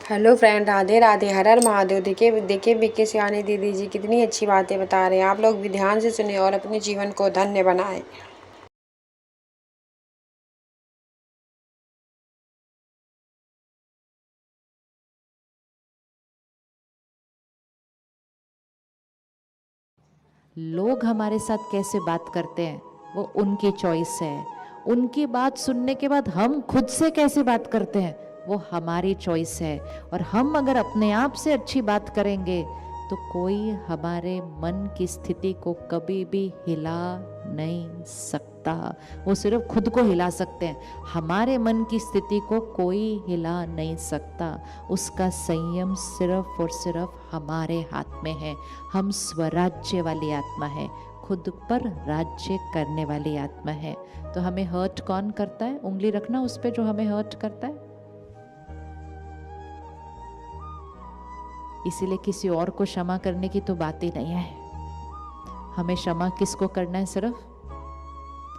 Hello friend, Radhe Radhe. Har Har Mahadev. देखिए देखिए BK सियानी दीदी जी कितनी अच्छी बातें बता रहे हैं। आप लोग भी ध्यान से सुने और अपने जीवन को धन्य बनाएं। लोग हमारे साथ कैसे बात करते हैं वो उनकी चॉइस है। उनकी बात सुनने के बाद हम खुद से कैसे बात करते हैं वो हमारी चॉइस है। और हम अगर अपने आप से अच्छी बात करेंगे तो कोई हमारे मन की स्थिति को कभी भी हिला नहीं सकता। वो सिर्फ खुद को हिला सकते हैं, हमारे मन की स्थिति को कोई हिला नहीं सकता। उसका संयम सिर्फ और सिर्फ हमारे हाथ में है। हम स्वराज्य वाली आत्मा है, खुद पर राज्य करने वाली आत्मा है। तो हमें हर्ट कौन करता है? उंगली रखना उस पे जो हमें हर्ट करता है। इसीलिए किसी और को क्षमा करने की तो बात ही नहीं है। हमें क्षमा किसको करना है? सिर्फ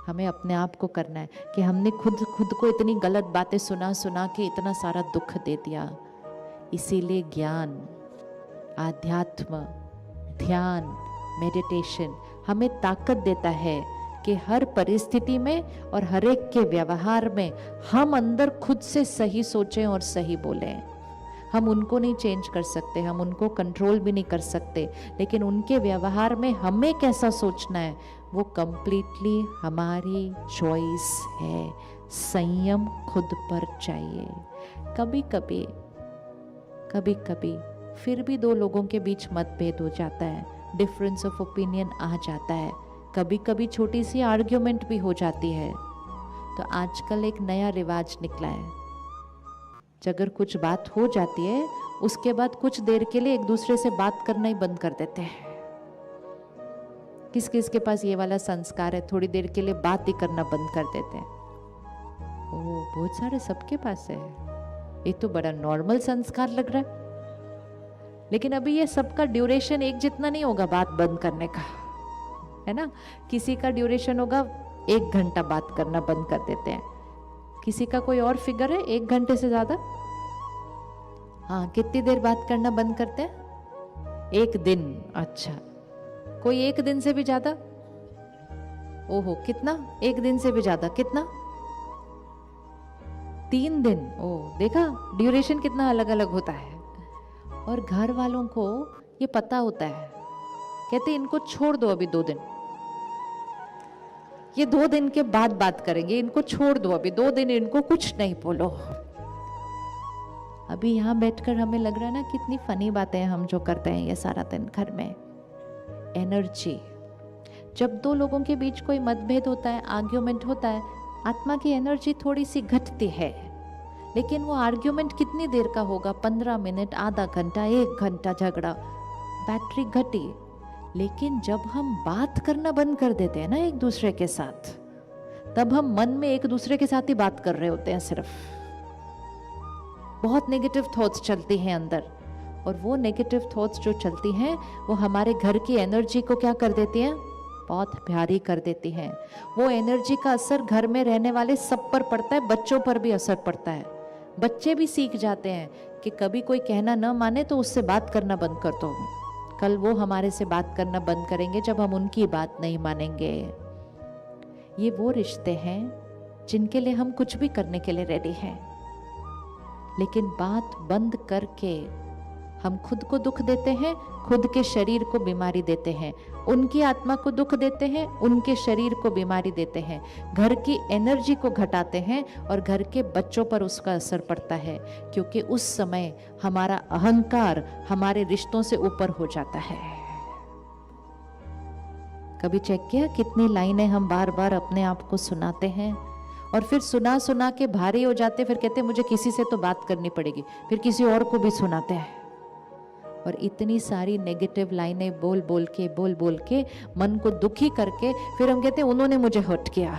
हमें अपने आप को करना है कि हमने खुद को इतनी गलत बातें सुना सुना के इतना सारा दुख दे दिया। इसीलिए ज्ञान, आध्यात्म, ध्यान, मेडिटेशन हमें ताकत देता है कि हर परिस्थिति में और हर एक के व्यवहार में हम अंदर खुद से सही सोचें और सही बोलें। हम उनको नहीं चेंज कर सकते, हम उनको कंट्रोल भी नहीं कर सकते, लेकिन उनके व्यवहार में हमें कैसा सोचना है वो कंप्लीटली हमारी चॉइस है। संयम खुद पर चाहिए। कभी कभी फिर भी दो लोगों के बीच मतभेद हो जाता है, डिफरेंस ऑफ ओपिनियन आ जाता है, कभी कभी छोटी सी आर्ग्यूमेंट भी हो जाती है। तो आजकल एक नया रिवाज निकला है, अगर कुछ बात हो जाती है उसके बाद कुछ देर के लिए एक दूसरे से बात करना ही बंद कर देते हैं। किस किस के पास ये वाला संस्कार है? थोड़ी देर के लिए बात ही करना बंद कर देते हैं। ओह, बहुत सारे सबके पास है। ये तो बड़ा नॉर्मल संस्कार लग रहा है। लेकिन अभी ये सबका ड्यूरेशन एक जितना नहीं होगा बात बंद करने का, है ना? किसी का ड्यूरेशन होगा 1 घंटा बात करना बंद कर देते हैं, किसी का कोई और फिगर है 1 घंटे से ज्यादा। हाँ, कितनी देर बात करना बंद करते हैं? 1 दिन। अच्छा, कोई 1 दिन से भी ज्यादा? ओहो, कितना? 1 दिन से भी ज्यादा कितना? 3 दिन। ओह, देखा ड्यूरेशन कितना अलग अलग होता है। और घर वालों को ये पता होता है, कहते इनको छोड़ दो अभी 2 दिन, ये 2 दिन के बाद बात करेंगे, इनको छोड़ दो अभी 2 दिन, इनको कुछ नहीं बोलो। अभी यहाँ बैठकर हमें लग रहा है ना कितनी फनी बातें हम जो करते हैं ये सारा दिन घर में। एनर्जी, जब 2 लोगों के बीच कोई मतभेद होता है, आर्ग्यूमेंट होता है, आत्मा की एनर्जी थोड़ी सी घटती है। लेकिन वो आर्ग्यूमेंट कितनी देर का होगा? 15 मिनट, आधा घंटा, 1 घंटा झगड़ा, बैटरी घटी। लेकिन जब हम बात करना बंद कर देते हैं ना एक दूसरे के साथ, तब हम मन में एक दूसरे के साथ ही बात कर रहे होते हैं सिर्फ। बहुत नेगेटिव थॉट्स चलती हैं अंदर, और वो नेगेटिव थॉट्स जो चलती हैं वो हमारे घर की एनर्जी को क्या कर देती हैं? बहुत प्यारी कर देती हैं। वो एनर्जी का असर घर में रहने वाले सब पर पड़ता है, बच्चों पर भी असर पड़ता है। बच्चे भी सीख जाते हैं कि कभी कोई कहना न माने तो उससे बात करना बंद कर दो। कल वो हमारे से बात करना बंद करेंगे जब हम उनकी बात नहीं मानेंगे। ये वो रिश्ते हैं जिनके लिए हम कुछ भी करने के लिए रेडी हैं, लेकिन बात बंद करके हम खुद को दुख देते हैं, खुद के शरीर को बीमारी देते हैं, उनकी आत्मा को दुख देते हैं, उनके शरीर को बीमारी देते हैं, घर की एनर्जी को घटाते हैं और घर के बच्चों पर उसका असर पड़ता है। क्योंकि उस समय हमारा अहंकार हमारे रिश्तों से ऊपर हो जाता है। कभी चेक किया कितनी लाइनें हम बार बार अपने आप को सुनाते हैं और फिर सुना सुना के भारी हो जाते, फिर कहते हैं मुझे किसी से तो बात करनी पड़ेगी, फिर किसी और को भी सुनाते हैं। और इतनी सारी नेगेटिव लाइनें बोल बोल के मन को दुखी करके फिर हम कहते हैं उन्होंने मुझे हर्ट किया।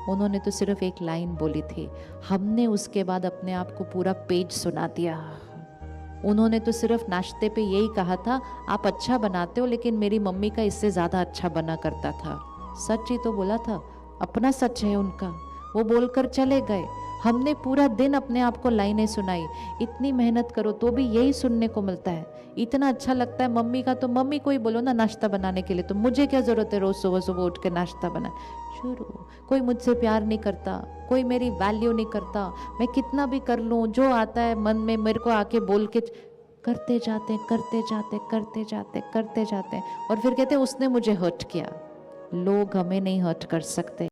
उन्होंने तो सिर्फ एक लाइन बोली थी, हमने उसके बाद अपने आप को पूरा पेज सुना दिया। उन्होंने तो सिर्फ नाश्ते पे यही कहा था, आप अच्छा बनाते हो लेकिन मेरी मम्मी का इससे ज़्यादा अच्छा बना करता था। सच ही तो बोला था, अपना सच है उनका, वो बोलकर चले गए। हमने पूरा दिन अपने आप को लाइनें सुनाई, इतनी मेहनत करो तो भी यही सुनने को मिलता है। इतना अच्छा लगता है मम्मी का, तो मम्मी को ही बोलो ना नाश्ता बनाने के लिए, तो मुझे क्या ज़रूरत है रोज़ सुबह सुबह उठ के नाश्ता बनाए। शुरू, कोई मुझसे प्यार नहीं करता, कोई मेरी वैल्यू नहीं करता, मैं कितना भी कर लूँ, जो आता है मन में मेरे को आके बोल के करते जाते करते जाते करते जाते करते जाते, और फिर कहते उसने मुझे हर्ट किया। लोग हमें नहीं हर्ट कर सकते।